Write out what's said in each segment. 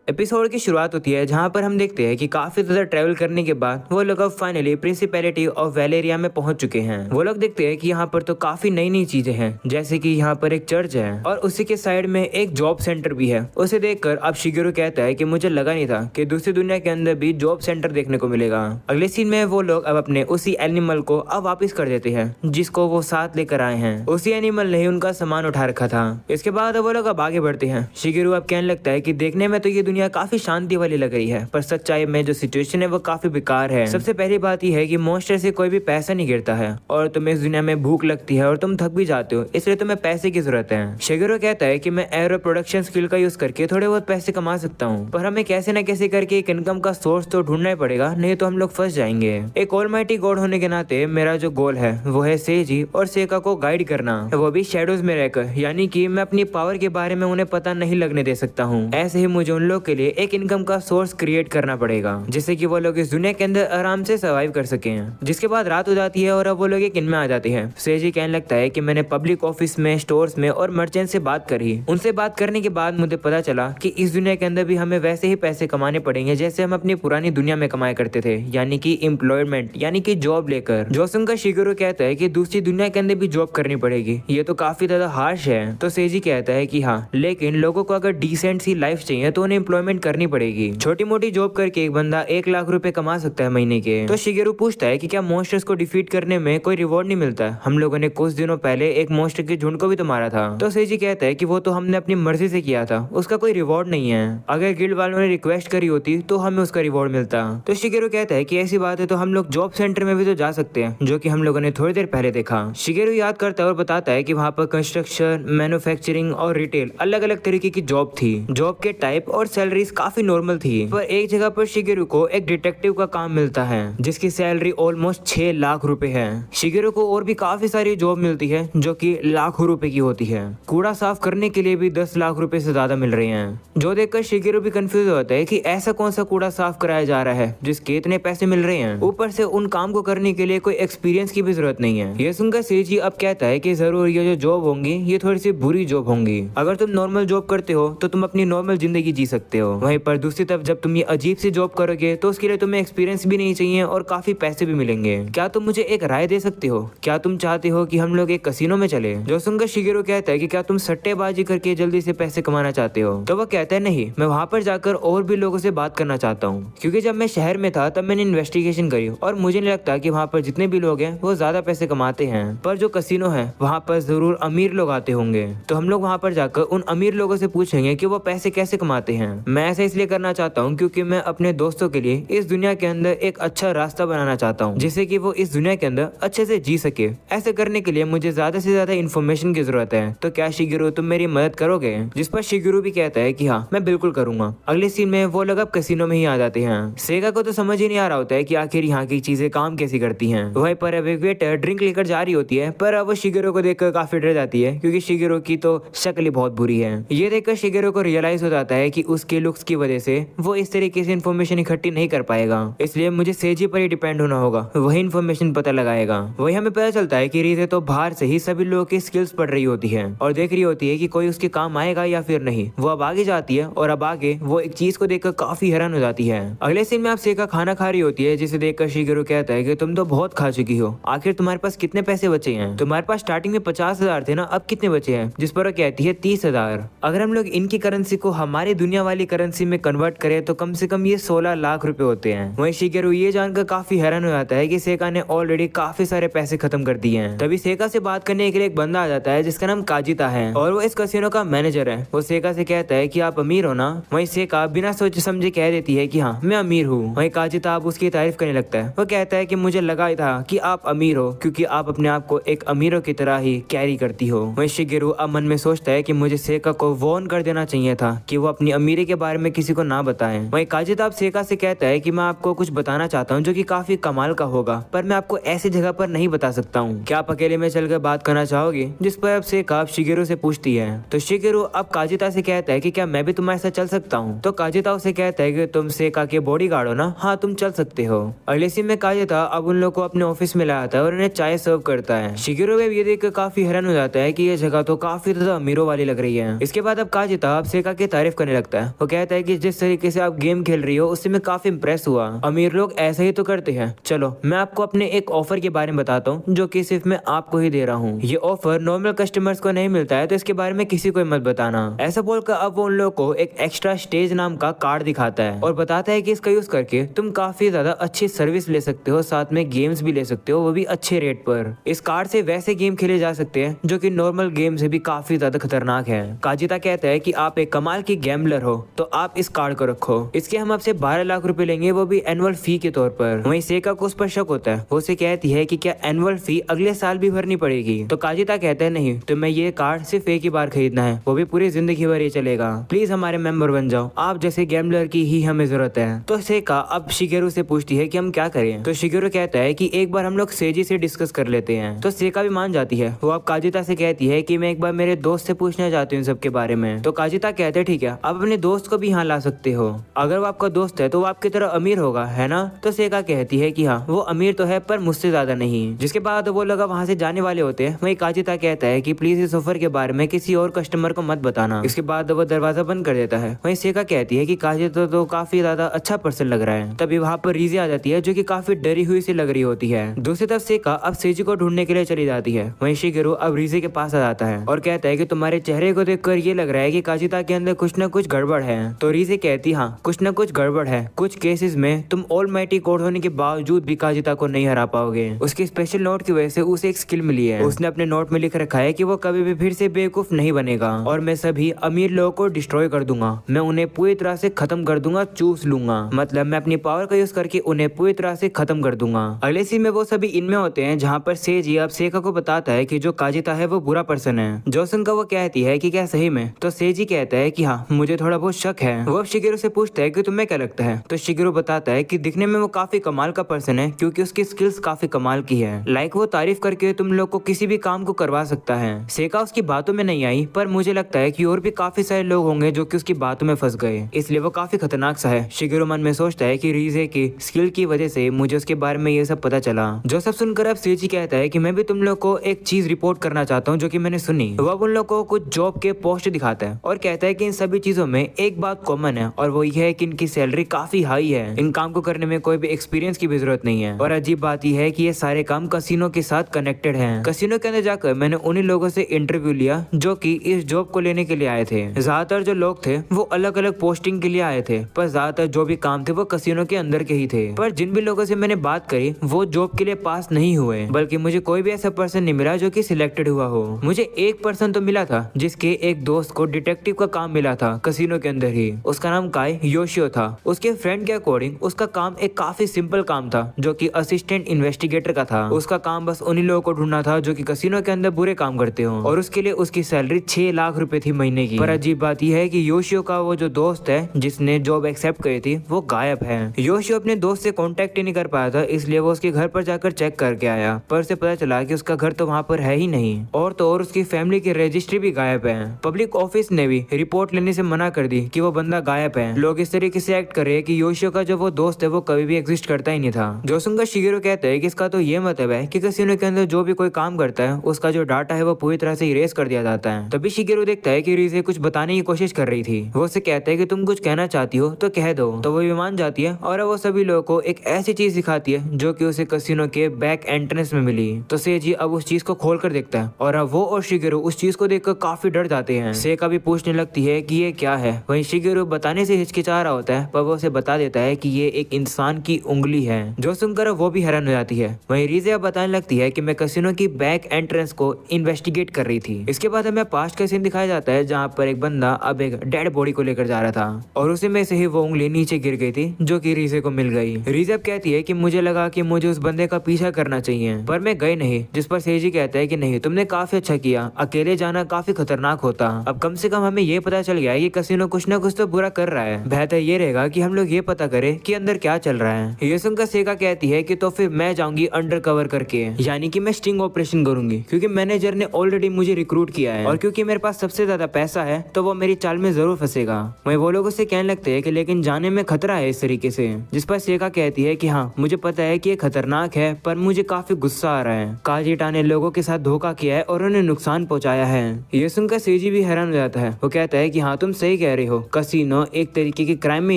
Episode की शुरुआत होती है जहां पर हम देखते हैं कि काफी ज्यादा ट्रैवल करने के बाद वो लोग अब फाइनली प्रिंसिपैलिटी ऑफ वेलेरिया में पहुंच चुके हैं। वो लोग देखते हैं कि यहाँ पर तो काफी नई नई चीजें हैं, जैसे कि यहाँ पर एक चर्च है और उसी के साइड में एक जॉब सेंटर भी है। उसे देखकर अब शिगेरू कहता है कि मुझे लगा नहीं था कि दूसरी दुनिया के अंदर भी जॉब सेंटर देखने को मिलेगा। अगले सीन में वो लोग अब अपने उसी एनिमल को अब वापिस कर देते हैं जिसको वो साथ लेकर आए हैं। उसी एनिमल ने ही उनका सामान उठा रखा था। इसके बाद वो लोग अब आगे बढ़ते हैं। शिगेरू अब कहने लगता है कि देखने में तो ये दुनिया काफी शांति वाली लग रही है, पर सच्चाई में जो सिचुएशन है वो काफी बेकार है। सबसे पहली बात यह है कि मॉन्स्टर से कोई भी पैसा नहीं गिरता है और तुम्हें इस दुनिया में भूख लगती है और तुम थक भी जाते हो, इसलिए तुम्हें पैसे की जरूरत है। शिगेरू कहता है कि मैं एरो प्रोडक्शन स्किल का यूज करके थोड़े बहुत पैसे कमा सकता हूँ, पर हमें कैसे न कैसे करके एक इनकम का सोर्स तो ढूंढना ही पड़ेगा, नहीं तो हम लोग फंस जाएंगे। एक ऑलमाइटी गॉड होने के नाते मेरा जो गोल है वो है सेजी और सेका को गाइड करना, वो भी शेडोज में रहकर, यानी कि मैं अपनी पावर के बारे में उन्हें पता नहीं लगने दे सकता हूँ। ऐसे ही मुझे उन लोग के लिए एक इनकम का सोर्स क्रिएट करना पड़ेगा जिससे कि वो लोग इस दुनिया के अंदर आराम से सर्वाइव कर सकें। जिसके बाद रात हो जाती है और अब वो लोग एक इन में आ जाते हैं। सेजी कहने लगता है कि मैंने पब्लिक ऑफिस में, स्टोर्स में और मर्चेंट से बात करी। उनसे बात करने के बाद मुझे पता चला कि इस दुनिया के अंदर भी हमें वैसे ही पैसे कमाने पड़ेंगे जैसे हम अपनी पुरानी दुनिया में कमाया करते थे, यानी कि एम्प्लॉयमेंट, यानी कि जॉब लेकर। जोसुंगा शिगेरू कहता है कि दूसरी दुनिया के अंदर भी जॉब करनी पड़ेगी, ये तो काफी ज्यादा हार्श है। तो सेजी कहता है कि हाँ, लेकिन लोगों को अगर डिसेंट सी लाइफ चाहिए तो उन्हें एम्प्लॉयमेंट करनी पड़ेगी। छोटी मोटी जॉब करके एक बंदा 1 लाख रुपए कमा सकता है महीने के। तो शिगेरू पूछता है कि क्या मॉन्स्टर्स को डिफीट करने में कोई रिवॉर्ड नहीं मिलता है? हम लोगों ने कुछ दिनों पहले एक मॉन्स्टर के झुंड को भी तो मारा था। तो सेजी कहता है कि वो तो हमने अपनी मर्जी से किया था, उसका कोई रिवॉर्ड नहीं है। अगर गिल्ड वालों ने रिक्वेस्ट करी होती तो हमें उसका रिवॉर्ड मिलता। तो शिगेरू कहता है कि ऐसी बात है तो हम लोग जॉब सेंटर में भी तो जा सकते हैं, जो कि हम लोगों ने थोड़ी देर पहले देखा। शिगेरू याद करता है और बताता है कि वहाँ पर कंस्ट्रक्शन, मैन्युफैक्चरिंग और रिटेल अलग अलग तरीके की जॉब थी। जॉब के टाइप और सैलरीज काफी नॉर्मल थी, पर एक जगह पर शिगेरू को एक डिटेक्टिव का काम मिलता है जिसकी सैलरी ऑलमोस्ट 6 लाख रुपए है। शिगेरू को और भी काफी सारी जॉब मिलती है जो कि लाखों रुपए की होती है। कूड़ा साफ करने के लिए भी 10 लाख रुपए से ज्यादा मिल रहे हैं, जो देखकर शिगेरू भी कंफ्यूज होता है कि ऐसा कौन सा कूड़ा साफ कराया जा रहा है जिसके इतने पैसे मिल रहे हैं। ऊपर से उन काम को करने के लिए कोई एक्सपीरियंस की भी जरूरत नहीं है। ये सुनकर सेजी अब कहता है कि जरूर ये जो जॉब होंगी ये थोड़ी सी बुरी जॉब होंगी। अगर तुम नॉर्मल जॉब करते हो तो तुम अपनी नॉर्मल जिंदगी जी सकते हो, वहीं पर दूसरी तरफ जब तुम ये अजीब सी जॉब करोगे तो उसके लिए तुम्हें एक्सपीरियंस भी नहीं चाहिए और काफी पैसे भी मिलेंगे। क्या तुम मुझे एक राय दे सकते हो? क्या तुम चाहते हो कि हम लोग एक कसिनो में चले? जोसुंगा शिगेरू कहता है कि क्या तुम सट्टेबाजी करके जल्दी से पैसे कमाना चाहते हो? तो वह कहता है नहीं, मैं वहाँ पर जाकर और भी लोगों से बात करना चाहता हूँ, क्योंकि जब मैं शहर में था तब मैंने इन्वेस्टिगेशन करी और मुझे नहीं लगता कि वहाँ पर जितने भी लोग हैं वो ज्यादा पैसे कमाते हैं, पर जो कसिनो है वहाँ पर जरूर अमीर लोग आते होंगे। तो हम लोग वहाँ पर जाकर उन अमीर लोगों से पूछेंगे कि वो पैसे कैसे कमाते हैं। मैं ऐसा इसलिए करना चाहता हूँ क्योंकि मैं अपने दोस्तों के लिए इस दुनिया के अंदर एक अच्छा रास्ता बनाना चाहता हूँ जिससे कि वो इस दुनिया के अंदर अच्छे से जी सके। ऐसे करने के लिए मुझे ज्यादा से ज्यादा इन्फॉर्मेशन की जरूरत है, तो क्या शिगेरू तुम मेरी मदद करोगे? जिस पर शिगेरू भी कहता है कि हाँ, मैं बिल्कुल करूंगा। अगले सीन में वो लोग अब कसिनो में ही आ जाते हैं। सेगा को तो समझ ही नहीं आ रहा होता है कि आखिर यहाँ की चीजें काम कैसी करती हैं। वहीं पर अब एक वेटर ड्रिंक लेकर जा रही होती है, पर अब वो शिगेरू को देखकर काफी डर जाती है क्योंकि शिगेरू की तो शक्ल ही बहुत बुरी है। ये देखकर शिगेरू को रियलाइज हो जाता है कि उसके लुक्स की वजह से वो इस तरीके से इन्फॉर्मेशन इकट्ठी नहीं कर पाएगा, इसलिए मुझे सेजी पर ही डिपेंड होना होगा, वही इन्फॉर्मेशन पता लगाएगा। वही हमें पता चलता है कि रीजे तो बाहर से ही सभी लोगों की स्किल्स पढ़ रही होती है और देख रही होती है कि कोई उसके काम आएगा या फिर नहीं। वो अब आगे जाती है और अब आगे वो एक चीज को देखकर काफी हैरान हो जाती है। अगले सीन में आप सेका खाना खा रही होती है, जिसे देखकर शिगेरू कहता है कि तुम तो बहुत खा चुकी हो, आखिर तुम्हारे पास कितने पैसे बचे हैं? तुम्हारे पास स्टार्टिंग में 50,000 थे ना, अब कितने बचे हैं? जिस पर वो कहती है 30,000। अगर हम लोग इनकी करेंसी को हमारी दुनिया वाली करेंसी में कन्वर्ट करें तो कम से कम ये 16 लाख रुपए होते हैं। वहीं शिगेरू ये जानकर काफी हैरान हो जाता है कि सेका ने ऑलरेडी काफी सारे पैसे खत्म कर दिए हैं। तभी सेका से बात करने के लिए एक बंदा आ जाता है जिसका नाम काजिता है और वो इस कसिनो का मैनेजर है। वो सेका से कहता है कि आप अमीर हो ना? वहीं सेका बिना सोचे समझे कह देती है कि हाँ, मैं अमीर हूँ। वहीं काजिता अब उसकी तारीफ करने लगता है। वो कहता है कि मुझे लगा ही था कि आप अमीर हो क्योंकि आप अपने आप को एक अमीरों की तरह ही कैरी करती हो। वहीं शिगेरू अब मन में सोचता है कि मुझे सेका को वार्न कर देना चाहिए था कि वो अपनी अमीरी के बारे में किसी को ना बताएं। वहीं काजिता अब सेका से कहता है कि मैं आपको कुछ बताना चाहता हूँ जो कि काफी कमाल का होगा, पर मैं आपको ऐसी जगह पर नहीं बता सकता हूँ। क्या आप अकेले में चलकर बात करना चाहोगे? जिस पर अब सेका अब शिगेरू से पूछती है। तो शिगेरू अब काजिता से कहता है कि क्या मैं भी तुम्हारे साथ चल सकता हूँ? तो काजिता उसे कहता है कि तुम सेका के बॉडीगार्ड हो ना? हाँ, तुम चल सकते हो। अगले सीन में काजिता अब उन लोग को अपने ऑफिस में लाता है और उन्हें चाय सर्व करता है। शिगेरू ये देखकर काफी हैरान हो जाता है कि ये जगह तो काफी ज्यादा अमीरों वाली लग रही है। इसके बाद अब काजिता अब सेका की तारीफ करने लगता है वो कहता है कि जिस तरीके से आप गेम खेल रही हो उससे मैं काफी इंप्रेस हुआ। अमीर लोग ऐसा ही तो करते हैं। चलो मैं आपको अपने एक ऑफर के बारे में बताता हूँ जो कि सिर्फ मैं आपको ही दे रहा हूँ। ये ऑफर नॉर्मल कस्टमर्स को नहीं मिलता है, तो इसके बारे में किसी को मत बताना। ऐसा बोलकर अब वो उन लोगों को एक एक्स्ट्रा स्टेज नाम का कार्ड दिखाता है और बताता है कि इसका यूज करके तुम काफी ज्यादा अच्छी सर्विस ले सकते हो, साथ में गेम्स भी ले सकते हो, वो भी अच्छे रेट पर। इस कार्ड से वैसे गेम खेले जा सकते हैं जो कि नॉर्मल गेम से भी काफी ज्यादा खतरनाक है। काजिता कहता है कि आप एक कमाल की गैम्बलर हो तो आप इस कार्ड को रखो, इसके हम आपसे 12 लाख रुपए लेंगे, वो भी एनुअल फी के तौर पर। वहीं सेका को उस पर शक होता है। वो उसे कहती है कि क्या एनुअल फी अगले साल भी भरनी पड़ेगी? तो काजिता कहता है नहीं, तो मैं ये कार्ड सिर्फ एक ही बार खरीदना है, वो भी पूरी जिंदगी भर ये चलेगा। प्लीज हमारे मेंबर बन जाओ, आप जैसे गैम्बलर की ही हमें जरूरत है। तो सेका अब शिगेरू से पूछती है कि हम क्या करें? तो शिगेरू कहता है कि एक बार हम लोग सेजी से डिस्कस कर लेते हैं। तो सेका भी मान जाती है। वो अब काजिता से कहती है कि मैं एक बार मेरे दोस्त से पूछना चाहती हूँ सबके बारे में। तो काजिता कहते हैं ठीक है, आप अपने दोस्त को भी यहाँ ला सकते हो, अगर वो आपका दोस्त है तो वो आपकी तरह अमीर होगा, है ना? तो सेका कहती है कि हाँ वो अमीर तो है पर मुझसे ज्यादा नहीं। जिसके बाद वो लोग वहाँ से जाने वाले होते हैं। वही काजिता कहता है कि प्लीज इस ऑफर के बारे में किसी और कस्टमर को मत बताना। इसके बाद वो दरवाजा बंद कर देता है। वहीं सेका कहती है कि काजिता तो काफी ज्यादा अच्छा पर्सन लग रहा है। तभी वहाँ पर रीजे आ जाती है जो कि काफी डरी हुई सी लग रही होती है। दूसरी तरफ सेका अब सेजी को ढूंढने के लिए चली जाती है। वहीं शिगेरू अब रीजे के पास आ जाता है और कहता है कि तुम्हारे चेहरे को देखकर ये लग रहा है कि काजिता के अंदर कुछ न कुछ गड़बड़ है। तो रीजे कहती हाँ कुछ न कुछ गड़बड़ है, कुछ केसेस में तुम ऑलमाइटी कोड होने के बावजूद भी काजिता को नहीं हरा पाओगे। उसके स्पेशल नोट की वजह से उसे एक स्किल मिली है। उसने अपने नोट में लिख रखा है कि वो कभी भी फिर से बेवकूफ नहीं बनेगा और मैं सभी अमीर लोगों को डिस्ट्रॉय कर दूंगा, मैं उन्हें पूरी तरह से खत्म कर दूंगा, चूस लूंगा, मतलब मैं अपनी पावर का यूज करके उन्हें पूरी तरह से खत्म कर दूंगा। अगले सीन में वो सभी इनमें होते हैं जहाँ पर सेजी अब सेका को बताता है कि जो काजिता है वो बुरा पर्सन है। जो सुनकर वो कहती है कि क्या सही में? तो सेजी कहता है कि हाँ मुझे थोड़ा बहुत शक है। वो अब शिगेरू से पूछता है कि तुम्हें क्या लगता है? तो शिगेरू बताता है कि दिखने में वो काफी कमाल का पर्सन है क्योंकि उसकी स्किल्स काफी कमाल की है। लाइक वो तारीफ करके तुम लोग को किसी भी काम को करवा सकता है। सेका उसकी बातों में नहीं आई, पर मुझे लगता है कि और भी काफी सारे लोग होंगे जो कि उसकी बातों में फंस गए, इसलिए वो काफी खतरनाक सा है। शिगेरू मन में सोचता है कि रीजे की स्किल की वजह से मुझे उसके बारे में ये सब पता चला। जो सब सुनकर अब सेजी कहता है कि मैं भी तुम लोग को एक चीज रिपोर्ट करना चाहता हूँ जो कि मैंने सुनी। वो अब उन लोग को कुछ जॉब के पोस्ट दिखाता है और कहता है कि इन सभी चीजों में एक बात कॉमन है और वो ये है कि इनकी सैलरी काफी हाई है। इन काम को करने में कोई भी एक्सपीरियंस की भी जरूरत नहीं है। और अजीब बात यह है कि ये सारे काम कसिनो के साथ कनेक्टेड हैं। कसिनो के अंदर जाकर मैंने उन्हीं लोगों से इंटरव्यू लिया जो कि इस जॉब को लेने के लिए आए थे। ज्यादातर जो लोग थे वो अलग अलग पोस्टिंग के लिए आए थे, पर ज्यादातर जो भी काम थे वो कसिनो के अंदर के ही थे। पर जिन भी लोगों से मैंने बात करी वो जॉब के लिए पास नहीं हुए, बल्कि मुझे कोई भी ऐसा पर्सन नहीं मिला जो कि सिलेक्टेड हुआ हो। मुझे एक पर्सन तो मिला था जिसके एक दोस्त को डिटेक्टिव का काम मिला था कसिनो के अंदर ही। उसका नाम काय योशियो था। उसके फ्रेंड के अकॉर्डिंग उसका काम एक काफी सिंपल काम था जो कि असिस्टेंट इन्वेस्टिगेटर का था। उसका काम बस उन्हीं लोगों को ढूंढना था जो कि कसिनो के अंदर बुरे काम करते हो, और उसके लिए उसकी सैलरी 6 लाख रुपए थी महीने की। पर अजीब बात यह है कि योशियो का वो जो दोस्त है जिसने जॉब एक्सेप्ट करी थी वो गायब है। योशियो अपने दोस्त से कांटेक्ट ही नहीं कर पाया था, इसलिए वो उसके घर पर जाकर चेक करके आया, पर उसे पता चला कि उसका घर तो वहाँ पर है ही नहीं। और तो और उसकी फैमिली की रजिस्ट्री भी गायब है। पब्लिक ऑफिस ने भी रिपोर्ट लेने से मना कर दी कि वो बंदा गायब है। लोग इस तरीके से एक्ट कर रहे हैं कि योशियो का जो वो दोस्त है वो कभी भी एग्जिस्ट करता ही नहीं था। जो सुनकर शिगेरू कहता है कि इसका तो ये मतलब है कि कसिनो के अंदर जो भी कोई काम करता है उसका जो डाटा है वो पूरी तरह से इरेज कर दिया जाता है। तभी शिगेरू देखता है कि रीजे कुछ बताने की कोशिश कर रही थी। वो उसे कहता है कि तुम कुछ कहना चाहती हो तो कह दो। तो वो भी मान जाती है और वो सभी लोगों को एक ऐसी चीज सिखाती है जो कि उसे कसिनो के बैक एंट्रेंस में मिली। तो सेजी अब उस चीज को खोल कर देखता है और अब वो और शिगेरू उस चीज को देखकर काफी डर जाते हैं। सेका भी पूछने लगती है कि ये क्या है। वहीं शिगेरू बताने से हिचकिचा रहा होता है, पर वो उसे बता देता है कि ये एक इंसान की उंगली है। जो सुनकर वो भी हैरान हो जाती है। वहीं रीजे बताने लगती है कि मैं कसिनो की बैक एंट्रेंस को इन्वेस्टिगेट कर रही थी। इसके बाद हमें पास्ट का सीन दिखाया जाता है जहाँ पर एक बंदा अब एक डेड बॉडी को लेकर जा रहा था और उसी में से ही वो उंगली नीचे गिर गई थी जो कि रीजे को मिल गई। रीजे अब कहती है कि मुझे लगा कि मुझे उस बंदे का पीछा करना चाहिए, पर मैं गई नहीं। जिस पर सेजी कहता है कि नहीं, तुमने काफी अच्छा किया, अकेले जाना काफी खतरनाक होता। अब कम से कम हमें ये पता चल गया है कि कसिनो कुछ न कुछ तो बुरा कर रहा है। बेहतर ये रहेगा कि हम लोग ये पता करें कि अंदर क्या चल रहा है। ये सुनकर सेका कहती है कि तो फिर मैं जाऊंगी अंडर कवर करके, यानी कि मैं स्टिंग ऑपरेशन करूंगी, क्योंकि मैनेजर ने ऑलरेडी मुझे रिक्रूट किया है और क्योंकि मेरे पास सबसे ज्यादा पैसा है तो वो मेरी चाल में जरूर फंसेगा। वहीं वो लोग उससे कहने लगते हैं कि लेकिन जाने में खतरा है इस तरीके से। जिस पर सेका कहती है कि हाँ मुझे पता है कि ये खतरनाक है, पर मुझे काफी गुस्सा आ रहा है। काजिटा ने लोगों के साथ धोखा किया है और उन्हें नुकसान पहुंचाया है। ये सुनकर सेजी भी हैरान हो जाता है। वो कहता है कि हाँ तुम सही कह रही रही हो, कसिनो एक तरीके की क्राइम में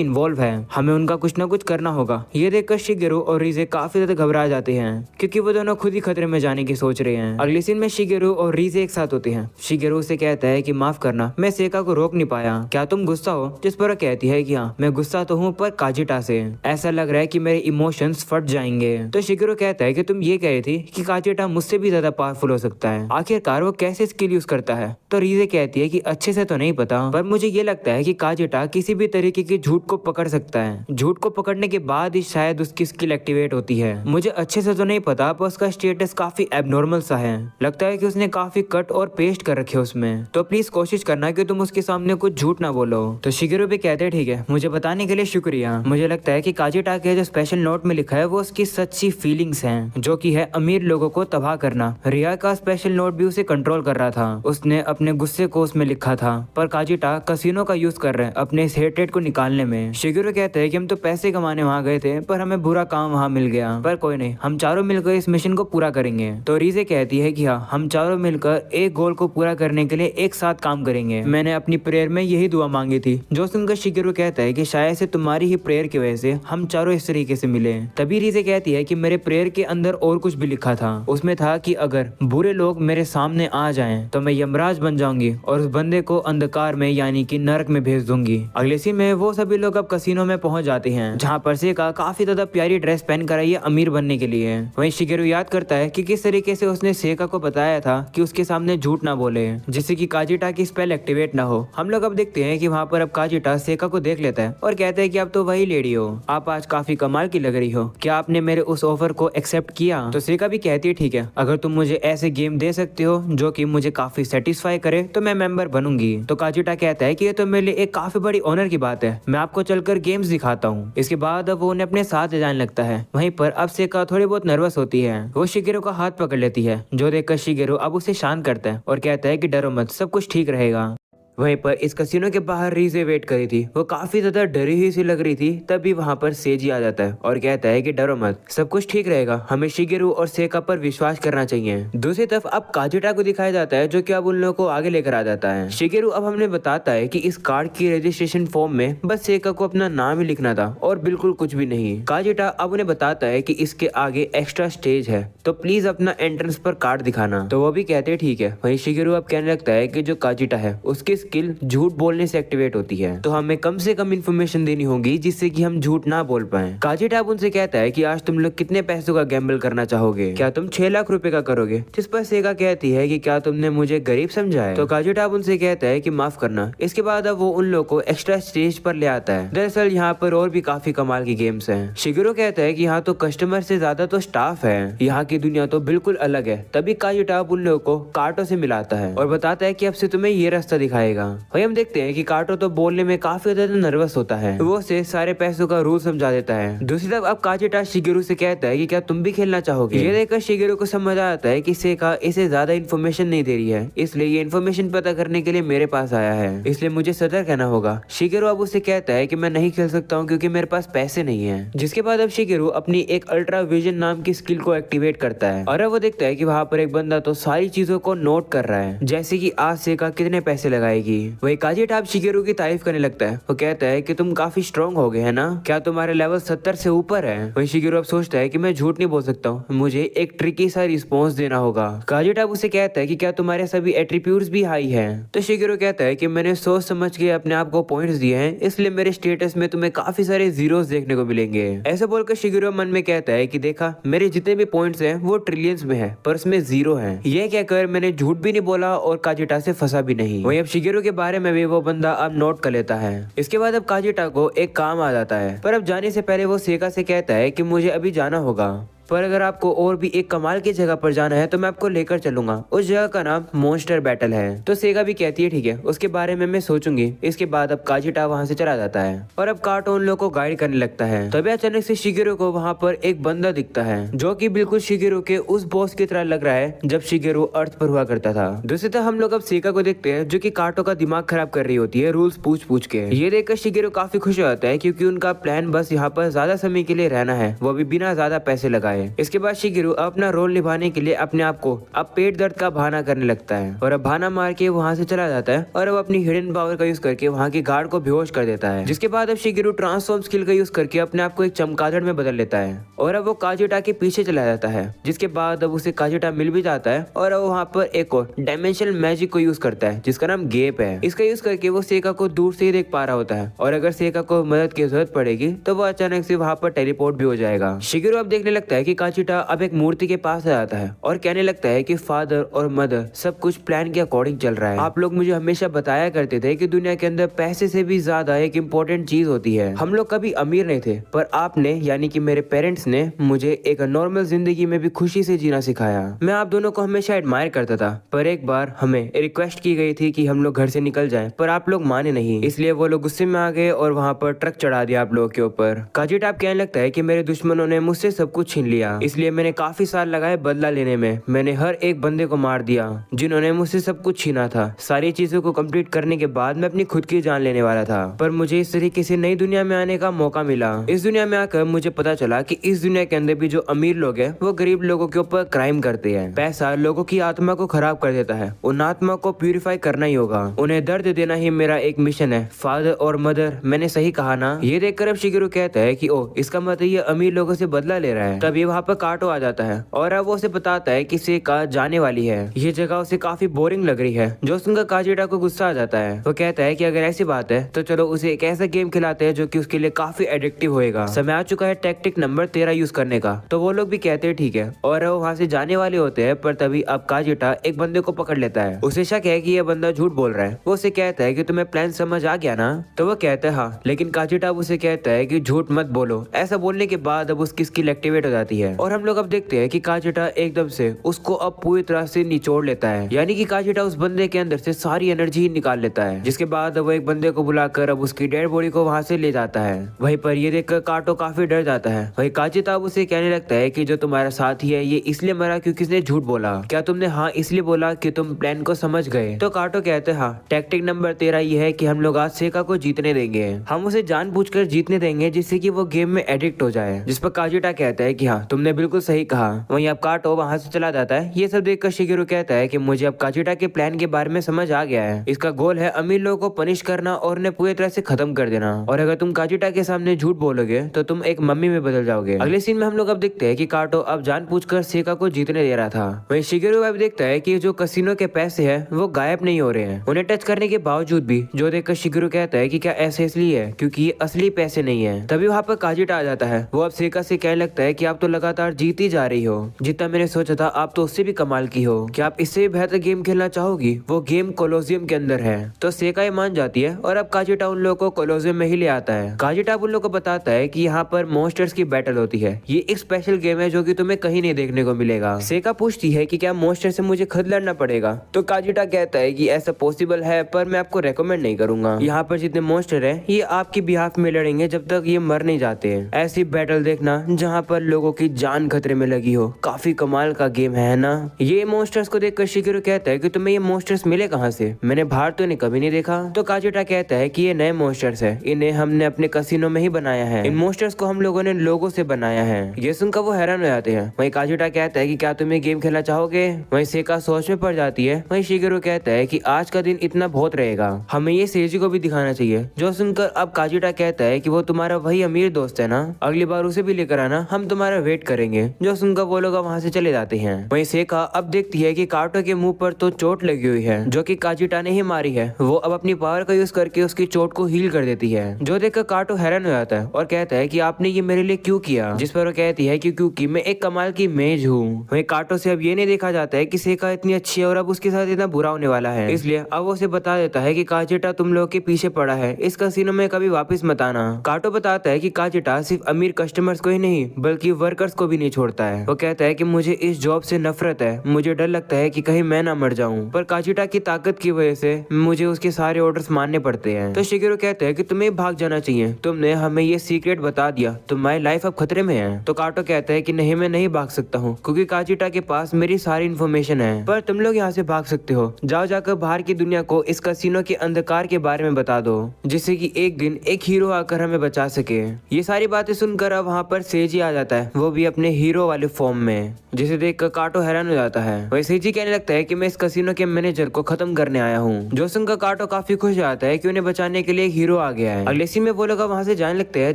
इन्वॉल्व है, हमें उनका कुछ ना कुछ करना होगा। ये देखकर शिगेरू और रीजे काफी ज्यादा घबरा जाते हैं क्योंकि वो दोनों खुद ही खतरे में जाने की सोच रहे हैं। अगले सीन में शिगेरू और रीजे एक साथ होते हैं। शिगेरू से कहता है कि माफ करना, मैं सेका को रोक नहीं पाया, क्या तुम गुस्सा हो? जिस पर कहती है कि हाँ मैं गुस्सा तो हूँ, पर काजिटा से ऐसा लग रहा है कि मेरे इमोशंस फट जाएंगे। तो शिगेरू कहता है कि तुम ये कह रही थी कि काजिटा मुझसे भी ज्यादा पावरफुल हो सकता है, आखिरकार वो कैसे स्किल यूज करता है? तो रीजे कहती है कि अच्छे से तो नहीं पता, पर मुझे ये लगता है कि काजिटा किसी भी तरीके के झूठ को पकड़ सकता है, झूठ को पकड़ने के बाद ही शायद उसकी स्किल एक्टिवेट होती है। मुझे अच्छे से तो नहीं पता, पर उसका स्टेटस काफी एबनॉर्मल सा है, लगता है कि उसने काफी कट और पेस्ट कर रखे उसमें, तो प्लीज कोशिश करना कि तुम उसके सामने कुछ झूठ ना बोलो। तो शिगेरू भी कहते हैं ठीक है, मुझे बताने के लिए शुक्रिया। मुझे लगता है कि काजिटा के जो स्पेशल नोट में लिखा है वो उसकी सच्ची फीलिंग्स हैं, जो कि है अमीर लोगों को तबाह करना। रिया का स्पेशल नोट भी उसे कंट्रोल कर रहा था, उसने अपने गुस्से को उसमें लिखा था, पर काजिटा कसिनो का यूज कर रहे हैं अपने इस हेट्रेड को निकालने में। शिगेरू कहते हैं कि हम तो पैसे कमाने वहाँ गए थे, पर हमें बुरा काम वहाँ मिल गया, पर कोई नहीं, हम चारों मिलकर इस मिशन को पूरा करेंगे। तो रीजे कहती है कि हाँ, हम चारों मिलकर एक गोल को पूरा करने के लिए एक साथ काम करेंगे। मैंने अपनी प्रेयर में यही दुआ मांगी थी। जो सुनकर शिगेरू कहता है कि शायद से तुम्हारी ही प्रेयर की वजह से हम चारों इस तरीके से मिले। तभी रीजे कहती है कि मेरे प्रेयर के अंदर और कुछ भी लिखा था, उसमें था कि अगर बुरे लोग मेरे सामने आ जाएं तो मैं यमराज बन जाऊंगी और उस बंदे को अंधकार में यानी कि नरक में भेज दूंगी। अगले सीन में वो सभी लोग अब कसिनो में पहुंच जाते हैं, जहाँ पर सेका काफी ज्यादा प्यारी ड्रेस पहन कर आई है अमीर बनने के लिए। वहीं शिगेरू याद करता है कि किस तरीके से उसने सेका को बताया था कि उसके सामने झूठ ना बोले, जिससे कि काजिटा की स्पेल एक्टिवेट ना हो। हम लोग अब देखते हैं कि वहाँ पर अब काजिटा सेका को देख लेता है और कहता है कि आप तो वही लेडी हो, आप आज काफी कमाल की लग रही हो, क्या आपने मेरे उस ऑफर को एक्सेप्ट किया? तो सेका भी कहती है ठीक है, अगर तुम मुझे ऐसे गेम दे सकते हो जो कि मुझे काफी सेटिस्फाई करे तो मैं मेंबर बनूंगी। तो काजिटा कहता है कि ये तो मेरे लिए एक काफी बड़ी ऑनर की बात है, मैं आपको चलकर गेम्स दिखाता हूँ। इसके बाद अब वो उन्हें अपने साथ ले जाने लगता है। वहीं पर अब सेका थोड़ी बहुत नर्वस होती है, वो शिगेरू का हाथ पकड़ लेती है, जो देखकर शिगेरू अब उसे शांत करता है और कहता है कि डरो मत, सब कुछ ठीक रहेगा। वहीं पर इस कसिनो के बाहर रीजे वेट करी थी, वो काफी ज्यादा डरी हुई सी लग रही थी। तभी वहाँ पर सेजी आ जाता है और कहता है कि डरो मत, सब कुछ ठीक रहेगा, हमें शिगेरू और सेका पर विश्वास करना चाहिए। दूसरी तरफ अब काजिटा को दिखाया जाता है, जो कि अब उन लोगों को आगे लेकर आ जाता है। शिगेरू अब हमें बताता है कि इस कार्ड की रजिस्ट्रेशन फॉर्म में बस सेका को अपना नाम ही लिखना था और बिल्कुल कुछ भी नहीं। काजिटा अब उन्हें बताता है कि इसके आगे एक्स्ट्रा स्टेज है, तो प्लीज अपना एंट्रेंस पर कार्ड दिखाना। तो वो भी कहते हैं ठीक है। वहीं शिगेरू अब कहने लगता है कि जो काजिटा है उसकी स्किल झूठ बोलने से एक्टिवेट होती है, तो हमें कम से कम इन्फॉर्मेशन देनी होगी जिससे कि हम झूठ ना बोल पाए। काजिटा अब उनसे कहता है कि आज तुम लोग कितने पैसों का गैम्बल करना चाहोगे, क्या तुम 6 लाख रुपए का करोगे? जिस पर सेका कहती है कि क्या तुमने मुझे गरीब समझा है? तो काजिटा अब उनसे कहता है कि माफ करना। इसके बाद अब वो उन लोगों को एक्स्ट्रा स्टेज पर ले आता है। दरअसल यहाँ पर और भी काफी कमाल की गेम्स हैं। शिगेरू कहता है कि यहाँ तो कस्टमर से ज्यादा तो स्टाफ है, यहाँ की दुनिया तो बिल्कुल अलग है। तभी काजिटा अब उन लोगों को कार्टो से मिलाता है और बताता है कि अब से तुम्हें ये रास्ता दिखाएगा। वही हम देखते हैं कि कार्टो तो बोलने में काफी ज्यादा नर्वस होता है, वो उसे सारे पैसों का रूल समझा देता है। दूसरी तरफ अब काजिटा शिगेरू से कहता है कि क्या तुम भी खेलना चाहोगे? ये देखकर शिगेरू को समझ आता है कि सेका इसे ज्यादा इन्फॉर्मेशन नहीं दे रही है, इसलिए ये इन्फॉर्मेशन पता करने के लिए मेरे पास आया है, इसलिए मुझे सतर्क रहना होगा। शिगेरू अब उसे कहता है कि मैं नहीं खेल सकता हूँ क्योंकि मेरे पास पैसे नहीं है। जिसके बाद अब शिगेरू अपनी एक अल्ट्रा विजन नाम की स्किल को एक्टिवेट करता है और अब वो देखता है कि वहाँ पर एक बंदा तो सारी चीजों को नोट कर रहा है, जैसे कि आज सेका कितने पैसे लगाएगी। वही काजिटा अब शिगेरू की तारीफ करने लगता है। वो कहता है कि तुम काफी स्ट्रॉन्ग हो गए है ना, क्या तुम्हारे लेवल 70 से ऊपर है? वही शिगेरू अब सोचता है कि मैं झूठ नहीं बोल सकता हूँ, मुझे एक ट्रिकी सा रिस्पॉन्स देना होगा। काजिटा अब उसे कहता है कि क्या तुम्हारे सभी एट्रीब्यूट्स भी हाई है? तो शिगेरू कहता है कि मैंने सोच समझ के अपने आप को पॉइंट्स दिए हैं, इसलिए मेरे स्टेटस में तुम्हें काफी सारे जीरोस देखने को मिलेंगे। ऐसा बोलकर शिगेरू मन में कहता है कि देखा, मेरे जितने भी पॉइंट्स हैं वो ट्रिलियंस में है, पर उसमें 0 है। ये कहकर मैंने झूठ भी नहीं बोला और काजिटा से फंसा भी नहीं। वही अब शिगेरू के बारे में भी वो बंदा अब नोट कर लेता है। इसके बाद अब काजिटा को एक काम आ जाता है, पर अब जाने से पहले वो सेका से कहता है कि मुझे अभी जाना होगा, पर अगर आपको और भी एक कमाल की जगह पर जाना है तो मैं आपको लेकर चलूंगा। उस जगह का नाम मॉन्स्टर बैटल है। तो सेगा भी कहती है ठीक है, उसके बारे में मैं सोचूंगी। इसके बाद अब काजिटा वहाँ से चला जाता है और अब कार्टो उन लोगों को गाइड करने लगता है। तभी अचानक से शिगेरू को वहाँ पर एक बंदा दिखता है, जो कि बिल्कुल शिगेरू के उस बॉस की तरह लग रहा है जब शिगेरू अर्थ पर हुआ करता था। दूसरी तरफ हम लोग अब सेका को देखते हैं, जो कि कार्टो का दिमाग खराब कर रही होती है रूल्स पूछ पूछ के। ये देखकर शिगेरू काफी खुश हो जाता है, क्योंकि उनका प्लान बस यहाँ पर ज्यादा समय के लिए रहना है, वो भी बिना ज्यादा पैसे लगाए। है। इसके बाद शिगिरू अपना रोल निभाने के लिए अपने आप को अब पेट दर्द का बहाना करने लगता है और अब बहाना मार के वहाँ से चला जाता है और अब अपनी हिडन पावर का यूज करके वहाँ के गार्ड को बेहोश कर देता है। जिसके बाद अब शिगिरू ट्रांसफॉर्म स्किल का यूज करके अपने आप को एक चमगादड़ में बदल लेता है और अब वो काजिटा के पीछे चला जाता है। जिसके बाद अब उसे काजिटा मिल भी जाता है और अब वहाँ पर एक और डायमेंशनल मैजिक को यूज करता है जिसका नाम गेप है। इसका यूज करके वो सेका को दूर से ही देख पा रहा होता है और अगर सेका को मदद की जरूरत पड़ेगी तो वो अचानक से वहाँ पर टेलीपोर्ट भी हो जाएगा। शिगिरू अब देखने लगता है कि काजिटा अब एक मूर्ति के पास आ जाता है और कहने लगता है कि फादर और मदर सब कुछ प्लान के अकॉर्डिंग चल रहा है। आप लोग मुझे हमेशा बताया करते थे कि दुनिया के अंदर पैसे से भी ज्यादा एक इम्पोर्टेंट चीज होती है। हम लोग कभी अमीर नहीं थे पर आपने यानी कि मेरे पेरेंट्स ने मुझे एक नॉर्मल जिंदगी में भी खुशी से जीना सिखाया। मैं आप दोनों को हमेशा एडमायर करता था पर एक बार हमें रिक्वेस्ट की गई थी कि हम लोग घर से निकल जाएं पर आप लोग माने नहीं, इसलिए वो लोग गुस्से में आ गए और वहाँ पर ट्रक चढ़ा दिया आप लोगों के ऊपर। काजिटा कहने लगता है कि मेरे दुश्मनों ने मुझसे सब कुछ छीन लिया, इसलिए मैंने काफी साल लगाए बदला लेने में। मैंने हर एक बंदे को मार दिया जिन्होंने मुझसे सब कुछ छीना था। सारी चीजों को कंप्लीट करने के बाद मैं अपनी खुद की जान लेने वाला था पर मुझे इस तरीके से नई दुनिया में आने का मौका मिला। इस दुनिया में आकर मुझे पता चला कि इस दुनिया के अंदर भी जो अमीर लोग हैं वो गरीब लोगों के ऊपर क्राइम करते हैं। पैसा लोगों की आत्मा को खराब कर देता है, उन आत्मा को प्यूरिफाई करना ही होगा, उन्हें दर्द देना ही मेरा एक मिशन है। फादर और मदर, मैंने सही कहा ना? ये देखकर अब शिगिरू कहता है कि ओ इसका मतलब ये अमीर लोगों से बदला ले रहा है। तभी वहाँ पर काटो आ जाता है और अब वो उसे बताता है कि सेका जाने वाली है। ये जगह उसे काफी बोरिंग लग रही है। जो सुनकर काजिटा को गुस्सा आ जाता है। वो कहता है कि अगर ऐसी बात है तो चलो उसे एक ऐसा गेम खिलाते हैं जो कि उसके लिए काफी एडिक्टिव होएगा। समय आ चुका है टैक्टिक नंबर 13 यूज करने का। तो वो लोग भी कहते हैं ठीक है और वो वहाँ से जाने वाले होते हैं पर तभी अब काजिटा एक बंदे को पकड़ लेता है। उसे शक है कि ये बंदा झूठ बोल रहा है। वो उसे कहता है कि तुम्हें प्लान समझ आ गया ना? तो वो कहता है हाँ, लेकिन काजिटा उसे कहता है कि झूठ मत बोलो। ऐसा बोलने के बाद अब उसकी स्किल एक्टिवेट हो जाती है और हम लोग अब देखते हैं कि काजिटा एकदम से उसको अब पूरी तरह से निचोड़ लेता है, यानी कि काजिटा उस बंदे के अंदर से सारी एनर्जी निकाल लेता है। जिसके बाद वो एक बंदे को बुलाकर अब उसकी डेड बॉडी को वहाँ से ले जाता है। वहीं पर ये देखकर काटो काफी डर जाता है। वहीं काजिटा अब उसे कहने लगता है कि जो तुम्हारा साथी है ये इसलिए मरा क्योंकि इसने झूठ बोला। क्या तुमने हाँ इसलिए बोला कि तुम प्लान को समझ गए? तो काटो कहते हैं हाँ, टैक्टिक नंबर 13 ये है कि हम लोग आज सेका को जीतने देंगे। हम उसे जानबूझकर जीतने देंगे जिससे कि वो गेम में एडिक्ट हो जाए। जिस पर काजिटा कहता है कि हाँ तुमने बिल्कुल सही कहा। वहीं अब काटो वहाँ से चला जाता है। ये सब देखकर शिगिरू कहता है कि मुझे अब काजिटा के प्लान के बारे में समझ आ गया है। इसका गोल है अमीर लोगों को पनिश करना और उन्हें पूरी तरह से खत्म कर देना। और अगर तुम काजिटा के सामने झूठ बोलोगे तो तुम एक मम्मी में बदल जाओगे। अगले सीन में हम लोग अब देखते हैं कि काटो अब जानबूझकर सेका को जीतने दे रहा था। वहीं शिगिरू अब देखता है कि जो कसिनो के पैसे हैं वो गायब नहीं हो रहे हैं। उन्हें टच करने के बावजूद भी जो देखकर शिगिरू कहता है कि क्या ऐसे इसलिए है क्योंकि ये असली पैसे नहीं है। तभी वहाँ पर काजिटा आ जाता है। वो अब सेका से कहने लगता है कि आप तो लगातार जीती जा रही हो, जितना मैंने सोचा था आप तो उससे भी कमाल की हो। क्या आप इससे भी बेहतर गेम खेलना चाहोगी? वो गेम कोलोसियम के अंदर है। तो सेका ये मान जाती है और अब काजिटा उन लोगों को कोलोसियम में ही ले आता है। काजिटा उन लोगों को बताता है कि यहाँ पर मॉन्स्टर्स की बैटल होती है। ये एक स्पेशल गेम है जो कि तुम्हें कहीं नहीं देखने को मिलेगा। सेका पूछती है कि क्या मॉन्स्टर से मुझे खुद लड़ना पड़ेगा? तो काजिटा कहता है कि ऐसा पॉसिबल है पर मैं आपको रेकमेंड नहीं करूंगा। यहाँ पर जितने मॉन्स्टर है ये आपकी बिहाफ में लड़ेंगे जब तक ये मर नहीं जाते। ऐसी बैटल देखना जहाँ पर लोगों की जान खतरे में लगी हो। काफी कमाल का गेम है ना? ये मॉन्स्टर्स को देखकर शिगिरू कहता है कि तुम्हें ये मॉन्स्टर्स मिले कहाँ से? मैंने बाहर तो इन्हें कभी नहीं देखा। तो काजिटा कहता है कि ये नए मॉन्स्टर्स है, इन्हें हमने अपने कसिनो में ही बनाया है। इन मॉन्स्टर्स को हम लोगों ने लोगों से बनाया है। ये सुनकर वो हैरान हो जाते हैं। वहीं काजिटा कहता है कि क्या तुम ये गेम खेलना चाहोगे? वहीं सेका सोच में पड़ जाती है। वहीं शिगिरू कहता है कि आज का दिन इतना बहुत रहेगा, हमें ये सेजी को भी दिखाना चाहिए। जो सुनकर अब काजिटा कहता है कि वो तुम्हारा वही अमीर दोस्त है ना, अगली बार उसे भी लेकर आना, हम तुम्हारा वेट करेंगे। जो सुनकर वो लोग वहाँ से चले जाते हैं। वहीं सेका अब देखती है कि काटो के मुंह पर तो चोट लगी हुई है जो कि काजिटा ने ही मारी है। वो अब अपनी पावर का यूज करके उसकी चोट को हील कर देती है। जो देखकर काटो हैरान हो जाता है और कहता है कि आपने ये मेरे लिए क्यों किया? जिस पर वो कहती है कि क्योंकि मैं एक कमाल की मेज हूँ। वहीं काटो से अब ये नहीं देखा जाता है कि सेका इतनी अच्छी है और अब उसके साथ इतना बुरा होने वाला है, इसलिए अब वो उसे बता देता है कि काजिटा तुम लोगों के पीछे पड़ा है, इस कसिनो में कभी वापस मत आना। काटो बताता है कि काजिटा सिर्फ अमीर कस्टमर्स को ही नहीं बल्कि वर्कर्स को भी नहीं छोड़ता है। वो कहता है कि मुझे इस जॉब से नफरत है, मुझे डर लगता है कि कहीं मैं ना मर जाऊं, पर काजिटा की ताकत की वजह से मुझे उसके सारे ऑर्डर्स मानने पड़ते हैं। तो शिगिरू कहता है कि तुम्हें भाग जाना चाहिए, तुमने हमें ये सीक्रेट बता दिया, तुम्हारी लाइफ अब खतरे में है। तो काटो कहता है कि नहीं, मैं नहीं भाग सकता हूँ क्योंकि काजिटा के पास मेरी सारी इन्फॉर्मेशन है, पर तुम लोग यहाँ से भाग सकते हो। जाओ जाकर बाहर की दुनिया को इस कसिनो के अंधकार के बारे में बता दो, जिससे कि एक दिन एक हीरो आकर हमें बचा सके। ये सारी बातें सुनकर अब वहाँ पर सेजी आ जाता है। वो वो भी अपने हीरो वाले फॉर्म में, जिसे देखकर काटो हैरान हो जाता है। वही सेजी कहने लगता है कि मैं इस कसिनो के मैनेजर को खत्म करने आया हूँ, जो सुनकर काटो काफी खुश हो जाता है कि उन्हें बचाने के लिए एक हीरो आ गया है। अगले सीन में वो लोग वहाँ से जाने लगते हैं,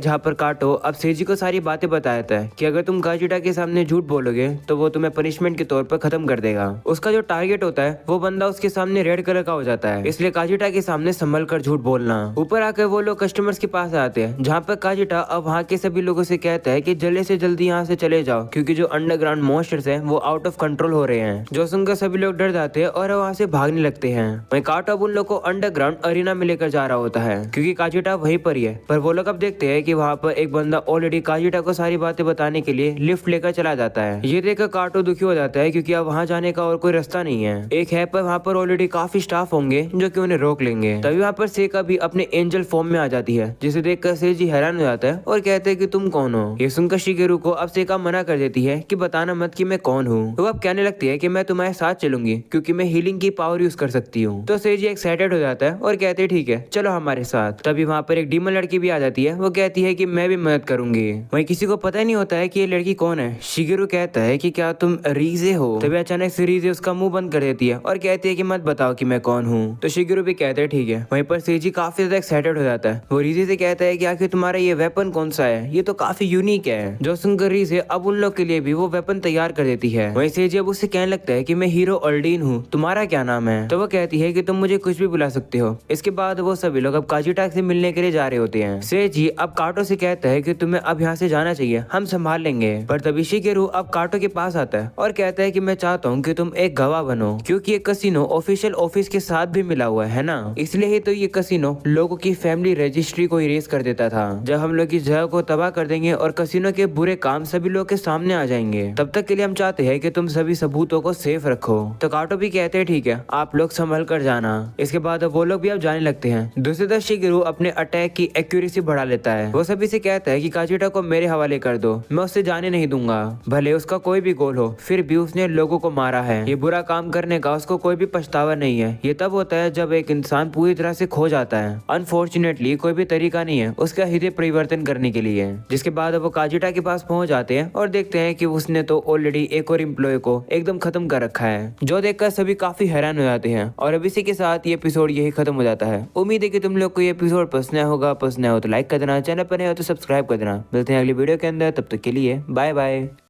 जहाँ पर काटो अब सेजी को सारी बातें बताता है कि अगर तुम काजिटा के सामने झूठ बोलोगे तो वो तुम्हें पनिशमेंट के तौर पर खत्म कर देगा। उसका जो टारगेट होता है वो बंदा उसके सामने रेड कलर का हो जाता है, इसलिए काजिटा के सामने संभल कर झूठ बोलना। ऊपर आकर वो लोग कस्टमर्स के पास आते हैं, जहाँ पर काजिटा अब वहाँ के सभी लोगों से कहता है कि जल्दी से जल्दी यहाँ से चले जाओ, क्योंकि जो अंडरग्राउंड मॉन्स्टर्स हैं वो आउट ऑफ कंट्रोल हो रहे हैं। जो सुनकर सभी लोग डर जाते हैं और वहाँ से भागने लगते हैं। वहीं काटो अब उन लोग को अंडरग्राउंड अरीना में लेकर जा रहा होता है, क्योंकि काजिटा वहीं पर ही है। पर वो लोग अब देखते हैं कि वहाँ पर एक बंदा ऑलरेडी काजिटा को सारी बातें बताने के लिए लिफ्ट लेकर चला जाता है। ये देखकर काटो दुखी हो जाता है, क्योंकि अब वहाँ जाने का और कोई रास्ता नहीं है। एक है पर वहाँ पर ऑलरेडी काफी स्टाफ होंगे जो कि उन्हें रोक लेंगे। तभी वहाँ पर सेका भी अपने एंजल फॉर्म में आ जाती है, जिसे देखकर सेजी हैरान हो जाता है और कहते हैं कि तुम कौन हो। ये सुनकर शिगेरू को अब सेका मना कर देती है कि बताना मत कि मैं कौन हूँ। तो अब कहने लगती है कि मैं तुम्हारे साथ चलूंगी, क्योंकि मैं हीलिंग की पावर यूज कर सकती हूँ। तो सेजी एक्साइटेड हो जाता है और कहते हैं ठीक है चलो हमारे साथ। तभी वहाँ पर एक डीमन लड़की भी आ जाती है, वो कहती है कि मैं भी मदद करूंगी। वहीं किसी को पता ही नहीं होता है कि ये लड़की कौन है। शिगेरू कहता है कि क्या तुम रीजे हो। तभी अचानक से रीजे उसका मुंह बंद कर देती है और कहती है कि मत बताओ कि मैं कौन हूँ। तो शिगेरू भी कहते हैं ठीक है। वहीं पर सेजी काफी ज्यादा एक्साइटेड हो जाता है। वो रीजे से कहता है कि आखिर तुम्हारा ये वेपन कौन सा है, ये तो काफी यूनिक है। जो सुनकर रीजे अब उन लोग के लिए भी वो वेपन तैयार कर देती है। वहीं सेजी अब उससे कहने लगता है कि मैं हीरो अल्डीन हूँ, तुम्हारा क्या नाम है। तो वो कहती है कि तुम मुझे कुछ भी बुला सकते हो। इसके बाद वो सभी लोग अब काजिटा से मिलने के लिए जा रहे होते हैं। सेजी अब काटो से कहता है कि तुम्हें अब यहाँ से जाना चाहिए, हम संभाल लेंगे। पर तभी शिगेरू अब काटो के पास आता है और कहता है कि मैं चाहता हूँ कि तुम एक गवाह बनो, क्योंकि ये कसिनो ऑफिशियल ऑफिस के साथ भी मिला हुआ है ना, इसलिए ही तो ये कसिनो लोगों की फैमिली रजिस्ट्री को इरेज कर देता था। जब हम लोग इस जगह को तबाह कर देंगे और कसिनो के बुरे काम सभी लोग के सामने आ जाएंगे, तब तक के लिए हम चाहते हैं कि तुम सभी सबूतों को सेफ रखो। तो काटो भी कहते हैं ठीक है आप लोग संभल कर जाना। इसके बाद वो लोग भी अब जाने लगते हैं। दूसरी तरफ शिगेरू अपने अटैक की एक्यूरेसी बढ़ा लेता है। वो सभी से कहता है कि काजिटा को मेरे हवाले कर दो, मैं उससे जाने नहीं दूंगा, भले उसका कोई भी गोल हो, फिर भी उसने लोगों को मारा है। ये बुरा काम करने का उसको कोई भी पछतावा नहीं है। ये तब होता है जब एक इंसान पूरी तरह से खो जाता है। अनफॉर्चुनेटली कोई भी तरीका नहीं है उसका हृदय परिवर्तन करने के लिए। जिसके बाद वो काजिटा के पास पहुंच जाते हैं और देखते हैं कि उसने तो ऑलरेडी एक और एम्प्लॉय को एकदम खत्म कर रखा है, जो देखकर सभी काफी हैरान हो जाते हैं। और अब इसी के साथ ये एपिसोड यही खत्म हो जाता है। उम्मीद है कि तुम लोग को ये एपिसोड पसंद होगा। पसंद हो तो लाइक कर देना, चैनल पर नहीं हो तो सब्सक्राइब कर देना। मिलते हैं अगली वीडियो के अंदर, तब तक के लिए बाय बाय।